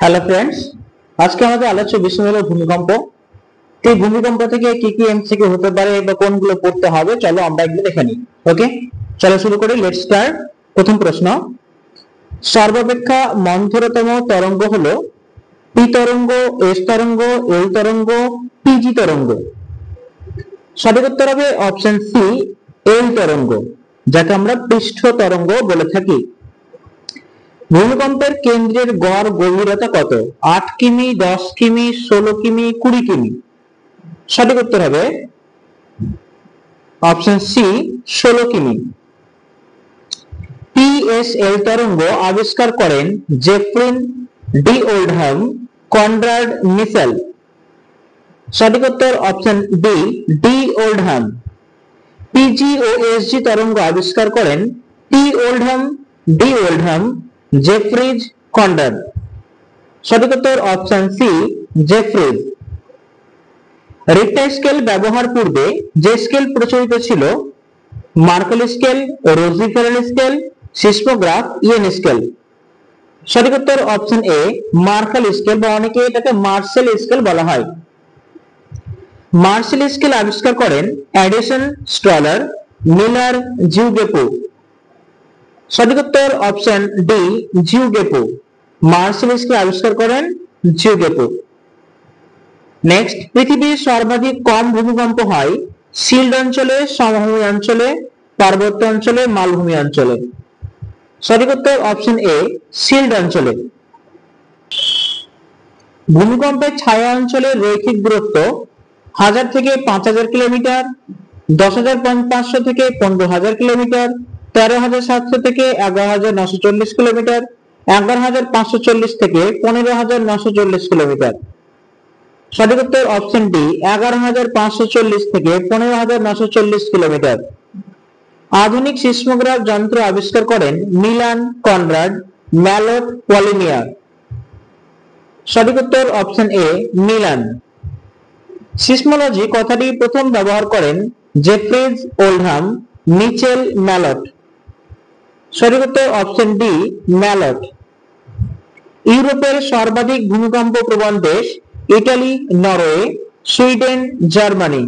Hello friends, আজকে আমাদের আলোচ্য বিষয় হলো ভূমিকম্প। এই ভূমিকম্প থেকে কি কি এমসিকিউ হতে পারে বা কোনগুলো পড়তে হবে, চলো আমরা এগুলো দেখে নিই। ওকে, চলো শুরু করি। Let's start. প্রথম প্রশ্ন, সর্বাপেক্ষা মন্থরতম তরঙ্গ হলো পি তরঙ্গ, এস তরঙ্গ, এল তরঙ্গ, পিজি তরঙ্গ? সঠিক উত্তর হবে অপশন সি, এল তরঙ্গ, যাকে আমরা পৃষ্ঠ তরঙ্গ বলে থাকি। ভূমিকম্পের কেন্দ্রের গড় গভীরতা কত? 8 কিমি, 10 কিমি, 16 কিমি, 20 কিমি? সঠিক উত্তর হবে অপশন সি, 16 কিমি। পিএসএল তরঙ্গ আবিষ্কার করেন জেফ্রিন ডি ওল্ডহ্যাম, কনরাড মিসেল? সঠিক উত্তর option D, D Oldham. PG ও এসজি তরঙ্গ আবিষ্কার করেন T Oldham, D Oldham, Jeffreys, Conrad? সঠিক উত্তর option C, Jeffreys. Richter scale ব্যবহার পূর্বে যে স্কেল প্রচলিত ছিল, মার্কেল স্কেল, রোজিফেরার স্কেল, সিসমোগ্রাফ, ইয়েন স্কেল? সঠিক উত্তর অপশন এ, মার্কেল স্কেল, বা অনেকে এটাকে মার্সেল স্কেল বলা হয়। মার্সেল স্কেল আবিষ্কার করেন এডিসন স্টলার, মিলার, জিউগেপো? সঠিক উত্তর অপশন ডি, জিউগেপো। মার্সেল স্কেল আবিষ্কার করেন জিউগেপো। নেক্সট, পৃথিবীর সর্বাধিক কম ভূমিকম্প হয় শিল্ড অঞ্চলে, সমভূমি অঞ্চলে, পার্বত্য অঞ্চলে, মালভূমি অঞ্চলে? সঠিক উত্তর অপশন এ, শিল্ড অঞ্চলে। ভূমিকম্পের ছায়া অঞ্চলের রৈখিক দূরত্ব 1000 থেকে 5000 কিলোমিটার, 10500 থেকে 15000 কিলোমিটার, 13700 থেকে 11940 কিলোমিটার, 11540 থেকে 15940 কিলোমিটার? সঠিক উত্তর অপশন ডি, 11540 থেকে 15940 কিলোমিটার। আধুনিক সিসমোগ্রাফ যন্ত্র আবিষ্কার করেন মিলান, কনরাড, ম্যালট, পলিমিয়ার? সঠিক উত্তর অপশন এ, মিলান। সিসমোলজি কথাটি প্রথম ব্যবহার করেন জেফ্রিজ ওল্ডহ্যাম, মিচেল, ম্যালট? সঠিক উত্তর অপশন ডি, ম্যালট। ইউরোপের সর্বাধিক ভূমিকম্প প্রবণ দেশ ইটালি, নরওয়ে, সুইডেন, জার্মানি?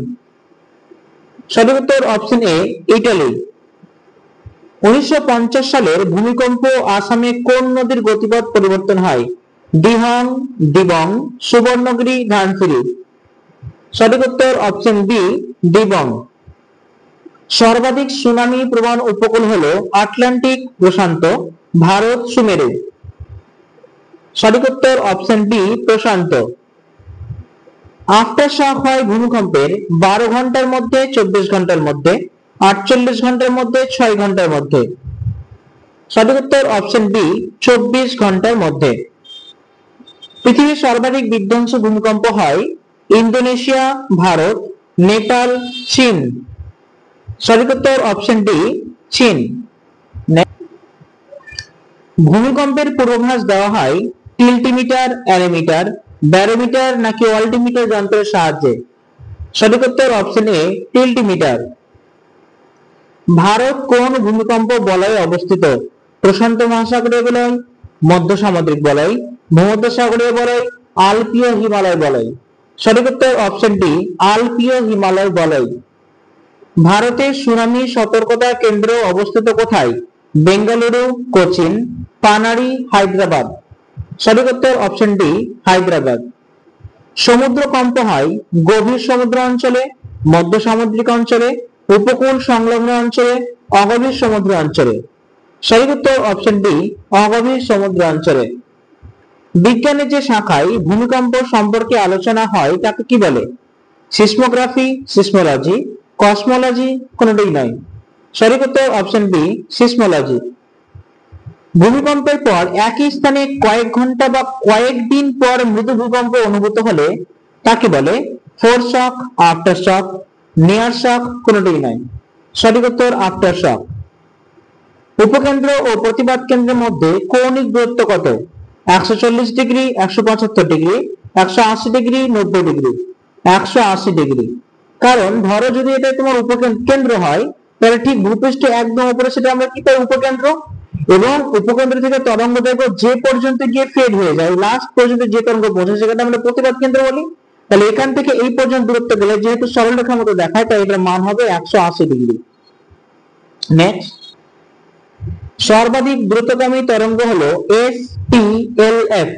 সঠিক উত্তর অপশন এ, ইটালি। 1950 সালের ভূমিকম্প আসামে কোন নদীর গতিপথ পরিবর্তন হয়? দিহং, দিবং, সুবর্ণগিরি, ধানসিরি? সঠিক উত্তর অপশন বি, দিবং। সর্বাধিক সুনামি প্রবণ উপকূল হলো আটলান্টিক, প্রশান্ত, ভারত, সুমেরু? সঠিক উত্তর অপশন বি, প্রশান্ত। আফটার শক হয় ভূমিকম্পের 12 ঘন্টার মধ্যে, 24 ঘন্টার মধ্যে, 48 ঘন্টার মধ্যে, 6 ঘন্টার মধ্যে? সঠিক উত্তর অপশন বি, 24 ঘন্টার মধ্যে। পৃথিবীর সর্বাধিক বিধ্বংসী ভূমিকম্প হয় ইন্দোনেশিয়া, ভারত, নেপাল, চীন? সঠিক উত্তর অপশন ডি, চীন। ভূমিকম্পের পূর্বাভাস দেওয়া হয় টিল্টিমিটার, অ্যারিমিটার, ব্যারোমিটার নাকি অল্টিমিটার যন্ত্রের সাহায্যে? সঠিক উত্তর অপশন এ, টিল্টিমিটার। ভারত কোন ভূমিকম্প বলয়ে অবস্থিত? প্রশান্ত মহাসাগরীয় বলয়, মধ্য সামুদ্রিক বলয়, ভূমধ্যসাগরীয় বলয়, আলপীয় হিমালয় বলয়? সঠিক উত্তর অপশন ডি, আলপীয় হিমালয় বলয়। ভারতের সুনামি সতর্কতা কেন্দ্র অবস্থিত কোথায়? বেঙ্গালুরু, কোচিন, পানারি, হায়দ্রাবাদ? সঠিক উত্তর অপশন ডি, হায়দ্রাবাদ। সমুদ্র কম্প হয় গভীর সমুদ্র অঞ্চলে, মধ্য সামুদ্রিক অঞ্চলে, উপকূল সংলগ্ন অঞ্চলে, অগভীর সমুদ্র অঞ্চলে? সঠিক উত্তর অপশন ডি, অগভীর সমুদ্র অঞ্চলে। বিজ্ঞানের যে শাখায় ভূমিকম্প সম্পর্কে আলোচনা হয় তাকে কি বলে? সিসমোগ্রাফি, সিসমোলজি, কসমোলজি, কোনটাই নয়? সঠিক উত্তর অপশন বি, সিসমোলজি। ভূমিকম্পের পর একই স্থানে কয়েক ঘন্টা বা কয়েকদিন পর মৃদু ভূকম্প অনুভূত হলে তাকে বলে ফোর্স শক, আফটার শক, নিয়ার শক, কোনটাই নয়? সঠিক উত্তর আফটার শক। উপকেন্দ্র ও প্রতিবাদ কেন্দ্রের মধ্যে কৌণিক দূরত্ব কত? 140 degree, 175 degree, 180 degree, 90 degree? 180 degree. কারণ ধরো যদি এটা তোমার উপকেন্দ্র হয়, তাহলে ঠিক ভূপৃষ্ঠ একদম উপরে সেটা আমরা কি পাই? উপকেন্দ্র। এবং উপকেন্দ্র থেকে তরঙ্গ দৈর্ঘ্য যে পর্যন্ত গিয়ে ফেড হয়ে যায়, লাস্ট পর্যন্ত যে তরঙ্গ পৌঁছে সেটাকে আমরা প্রতিপাদ কেন্দ্র বলি। তাহলে এখান থেকে এই পর্যন্ত দূরত্ব গেলে যেহেতু সরলরেখার মতো দেখায় তাই এটার মান হবে 180 ডিগ্রি। নেক্সট, সর্বাধিক দ্রুতগামী তরঙ্গ হলো SPLF।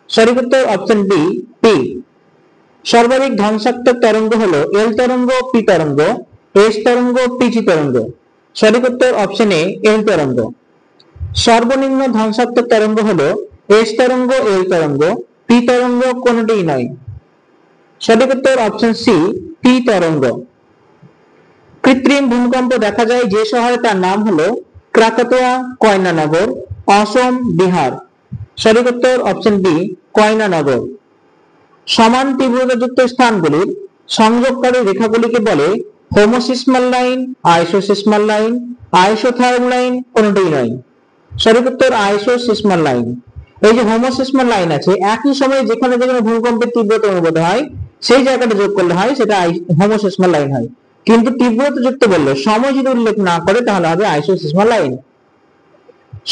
সঠিক উত্তর অপশন বি, পি। সর্বাধিক ধ্বংসাত্মক তরঙ্গ হলো এল তরঙ্গ, পি তরঙ্গ, এস তরঙ্গ, পিজি তরঙ্গ। সঠিক উত্তর অপশন এ, এল তরঙ্গ। সর্বনিম্ন ধ্বংসাত্মক তরঙ্গ হলো এস তরঙ্গ, এল তরঙ্গ, পি তরঙ্গ কোনটিই নয়। সঠিক উত্তর অপশন সি, পি তরঙ্গ। কৃত্রিম ভূমিকম্প দেখা যায় যে শহরে তার নাম হলো ক্রাকাতোয়া, কয়নানগর, অসম, বিহার। সঠিক উত্তর অপশন বি, কয়নানগর। সমান তীব্রতাযুক্ত স্থানগুলির সংযোগকারী রেখাগুলিকে বলে হোমোসিসমাল লাইন, আইসোসিসমাল লাইন, আইসোথার্ম লাইন কোনটিই নয়। সঠিক উত্তর আইসোসিসমাল লাইন। এই যে হোমোসিসমাল লাইন আছে, একই সময়ে যেখানে যেখানে ভূমিকম্পের তীব্রতা অনুভূত হয় সেই জায়গাটা যোগ করলে হয় সেটা হোমোসিসমাল লাইন হয়, কিন্তু তীব্রতা যুক্ত বললে সময় যদি উল্লেখ না করে তাহলে হবে আইসোসিসমাল লাইন।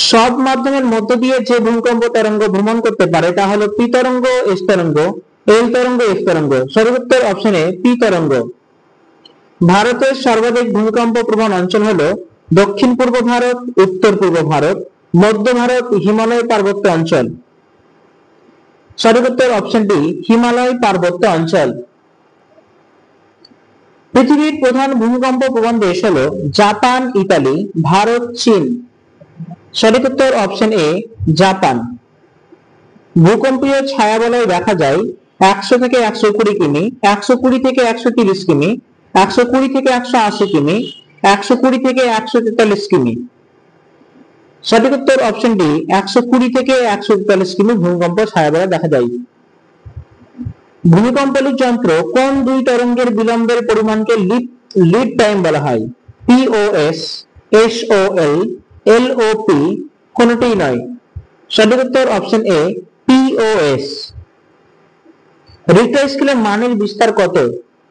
সব মাধ্যমের মধ্য দিয়ে যে ভূমিকম্প তরঙ্গ ভ্রমণ করতে পারে তা হলো পি তরঙ্গ, এস তরঙ্গ, এল তরঙ্গ, এফ তরঙ্গ। সঠিক উত্তর অপশন এ, পি তরঙ্গ। ভারতের সর্বাধিক ভূমিকম্প প্রবণ অঞ্চল হলো দক্ষিণ পূর্ব ভারত, উত্তর পূর্ব ভারত, মধ্য ভারত, হিমালয় পার্বত্য অঞ্চল। সঠিক উত্তর অপশন ডি, হিমালয় পার্বত্য অঞ্চল। পৃথিবীর প্রধান ভূমিকম্প প্রবণ দেশ হলো জাপান, ইতালি, ভারত, চীন। সঠিক উত্তর অপশন এ, জাপান। ভূকম্পীয় ছায়াবলয় দেখা যায় 100 থেকে 120 কিমি, 120 থেকে 130 কিমি, 120 থেকে 180 কিমি, 120 থেকে 143 কিমি। সঠিক উত্তর অপশন ডি, 120 থেকে 143 কিমি ভূমিকম্প ছায়াবলয় দেখা যায়। ভূমিকম্পলিক যন্ত্র কোন দুই তরঙ্গের বিলম্বের পরিমাণকে লিড টাইম বলা হয়? পিওএস, এসওএল, এলওপি কোনটিই নয়। সঠিক উত্তর অপশন এ, পিওএস। রিক্টার স্কেলের মানের বিস্তার কত?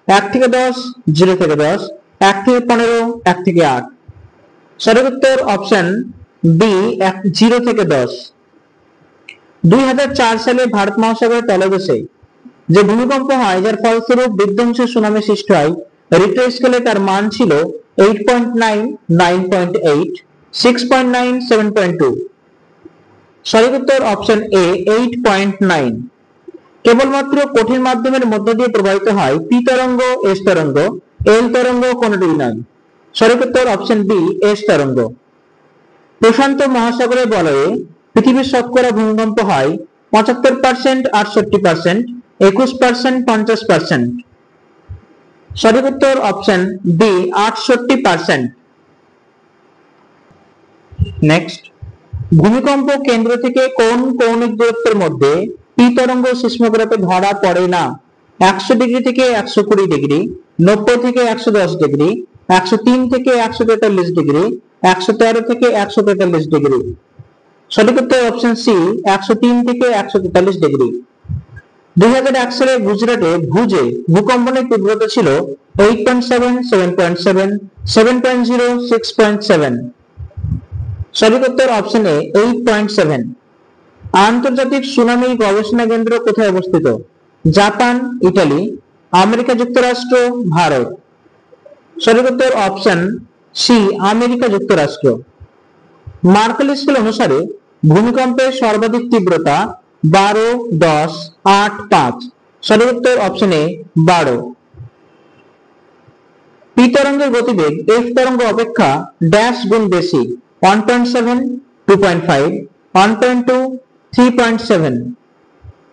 1 থেকে 10, 0 থেকে 10, 1 থেকে 15, 1 থেকে 8। সঠিক উত্তর অপশন বি, 0 থেকে 10। 2004 সালে ভারত মহাসাগরের তলদেশে যে ভূমিকম্প হয় যার ফলস্বরূপ বিধ্বংসী সুনামি সৃষ্টি হয়, রিক্টার স্কেলে তার মান ছিল 8.9, 9.8, 6.9, 7.2। সঠিক উত্তর অপশন এ, 8.9। কেবলমাত্র কঠিন মাধ্যমের মধ্য দিয়ে প্রবাহিত হয় পি তরঙ্গ, এস তরঙ্গ, এল তরঙ্গ কোনটিই নয়। সঠিক উত্তর অপশন বি, এস তরঙ্গ। প্রশান্ত মহাসাগরের বলয়ে পৃথিবীর শতকরা ভূমিকম্প হয় 75%, 68%, 21%, 50%। সঠিক উত্তর অপশন বি, 68%। নেক্সট, ভূমিকম্প কেন্দ্র থেকে কোন কৌণিক দূরত্বের মধ্যে পি তরঙ্গ সিসমোগ্রাফে ধরা পড়ে না? 100 ডিগ্রি থেকে 120 ডিগ্রি, 90 থেকে 110 ডিগ্রি, 103 থেকে 143 ডিগ্রি, 113 থেকে 143 ডিগ্রি। সঠিক উত্তর অপশন সি, 103 থেকে 143 ডিগ্রি। 2001 সালে গুজরাটে ভুজে ভূকম্পনের তীব্রতা ছিল 8.7, 7.7, 7.0, 6.7। সঠিক উত্তর অপশন এ, 8.7। আন্তর্জাতিক সুনামি গবেষণা কেন্দ্র কোথায় অবস্থিত? জাপান, ইতালি, আমেরিকা যুক্তরাষ্ট্র, ভারত। সঠিক উত্তর অপশন সি, আমেরিকা যুক্তরাষ্ট্র। মার্কেল স্কেল অনুসারে ভূমিকম্পের সর্বাধিক তীব্রতা 12, 10, 8, 5। সঠিক উত্তর অপশন এ, 12। পি তরঙ্গের গতিবেগ এফ তরঙ্গ অপেক্ষা ড্যাশ গুণ বেশি? 1.7, 2.5, 1.2, 3.7।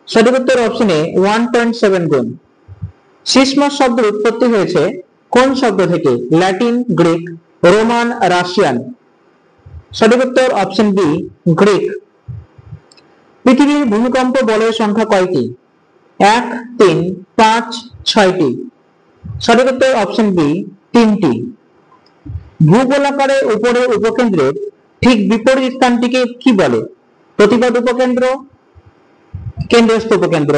সঠিক উত্তর অপশন এ, 1.7 গুণ। সিসমস শব্দের উৎপত্তি হয়েছে কোন শব্দ থেকে? Latin, Greek, Roman, Russian. সঠিক উত্তর অপশন বি, গ্রিক। পৃথিবীর ভূমিকম্প বলয়ের সংখ্যা কয়টি? 1, 3, 5, 6টি। সঠিক উত্তর অপশন বি, 3টি। ভূগোলাকারে উপরের উপকেন্দ্রের ঠিক বিপরীত স্থানটিকে কি বলে? প্রতিপাদ উপকেন্দ্র, কেন্দ্রস্থ উপকেন্দ্র,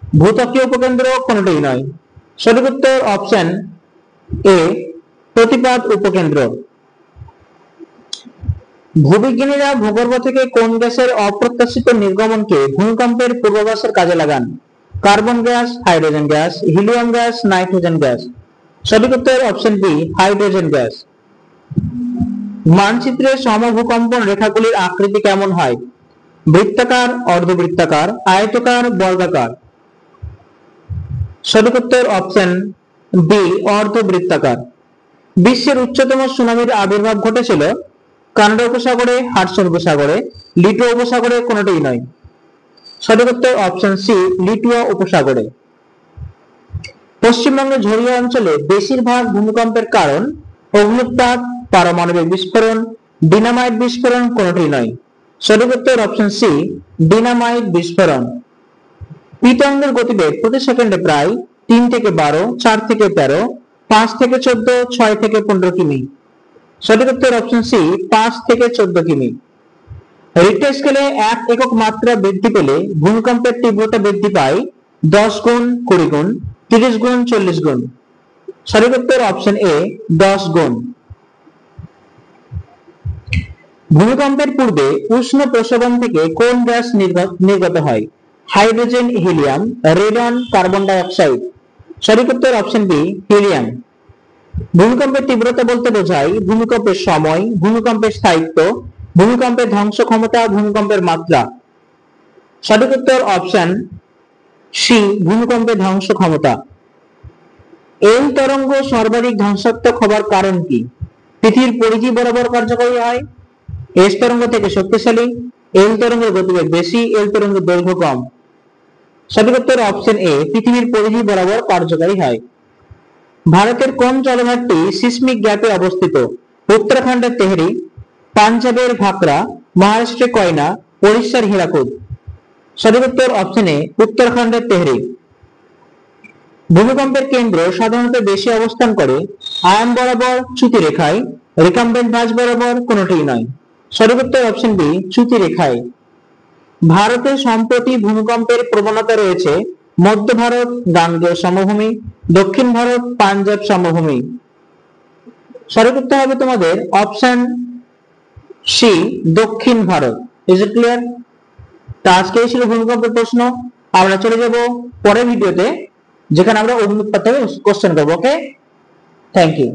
ভূত্বকীয় উপকেন্দ্র কোনটিই নয়। সঠিক উত্তর অপশন এ, প্রতিপাদ উপকেন্দ্র। ভূবিজ্ঞানীরা ভূগর্ভ থেকে কোন গ্যাসের অপ্রত্যাশিত নির্গমনকে ভূমিকম্পের পূর্বাভাসের কাজে লাগান? Carbon gas, hydrogen gas, helium gas, nitrogen gas. সঠিক উত্তর অপশন বি, হাইড্রোজেন গ্যাস। মানচিত্রের সমভূকম্পন রেখাগুলির আকৃতি কেমন হয়? বৃত্তাকার, অর্ধবৃত্তাকার, আয়তাকার, বর্গাকার। সঠিক উত্তর অপশন বি, অর্ধবৃত্তাকার। বিশ্বের উচ্চতম সুনামির আবির্ভাব ঘটেছিল কানাডা উপসাগরে, হাডসন উপসাগরে, লিটুয়া উপসাগরে, কোনটিই নয়। সঠিক উত্তর অপশন সি, লিটুয়া উপসাগরে। পশ্চিমবঙ্গের ঝরিয়া অঞ্চলে বেশিরভাগ ভূমিকম্পের কারণ অগ্ন্যুৎপাত, পারমাণবিক বিস্ফোরণ, ডিনামাইট বিস্ফোরণ, কোনটিই নয়। সঠিক উত্তর অপশন সি, ডিনামাইট বিস্ফোরণ। পিতঙ্গের গতিবেগ প্রতি সেকেন্ডে প্রায় 3 থেকে 12, 4 থেকে 13, 5 থেকে 14, 6 থেকে 15 কিমি। সঠিক উত্তর অপশন সি, 5 থেকে 14 কিমি। রিক্টার স্কেলে 1 একক মাত্রা বৃদ্ধি পেলে ভূমিকম্পের তীব্রতা বৃদ্ধি পায় 10 গুণ, 20 গুণ, 30 গুণ, 40 গুণ। সঠিক উত্তর অপশন এ, 10 গুণ। ভূমিকম্পের পূর্বে উষ্ণ প্রস্রবণ থেকে কোন গ্যাস নির্গত হয়? Hydrogen, helium, radon, carbon die oxide. সঠিক উত্তর অপশন বি, হিলিয়াম। ভূমিকম্পের তীব্রতা বলতে বোঝায় ভূমিকম্পের সময়, ভূমিকম্পের স্থায়িত্ব, ভূমিকম্পের ধ্বংস ক্ষমতা, ভূমিকম্পের মাত্রা। সঠিক উত্তর অপশন সি, ভূমিকম্পের ধ্বংস ক্ষমতা। এই তরঙ্গ সর্বাধিক ধ্বংসাত্মক হবার কারণ কি? পৃথিবীর পরিধি বরাবর কার্যকরী হয়, এস তরঙ্গ থেকে শক্তিশালী, এল তরঙ্গের গতিবেগ বেশি, এল তরঙ্গের দৈর্ঘ্য কম। সঠিক উত্তর অপশন এ, পৃথিবীর পরিধি বরাবর কার্যকরী হয়। ভারতের কোন জলধারটি সিসমিক গ্যাপে অবস্থিত? উত্তরাখণ্ডের তেহরি, পাঞ্জাবের ভাকরা, মহারাষ্ট্রের কয়না, ওড়িশার হীরাকুদ। সঠিক উত্তর অপশন এ, উত্তরাখণ্ডের তেহরি। ভূমিকম্পের কেন্দ্র সাধারণত বেশি অবস্থান করে আয়াম বরাবর, চ্যুতি রেখায়, রিকাম্বেন্ট ভাঁজ বরাবর, কোনটিই নয়। সঠিক উত্তর অপশন বি, চ্যুতি রেখায়। ভারতে সম্প্রতি ভূমিকম্পের প্রবণতা রয়েছে মধ্য ভারত, গাঙ্গেয় সমভূমি, দক্ষিণ ভারত, পাঞ্জাব সমভূমি। সঠিক উত্তর হবে তোমাদের অপশন সি, দক্ষিণ ভারত। Is it clear? তা আজকে এই ছিল ভূমিকম্পের প্রশ্ন। আমরা চলে যাব পরের ভিডিওতে, যেখানে আমরা অগ্ন্যুৎপাত থেকে কোশ্চেন করবো। ওকে, থ্যাংক ইউ।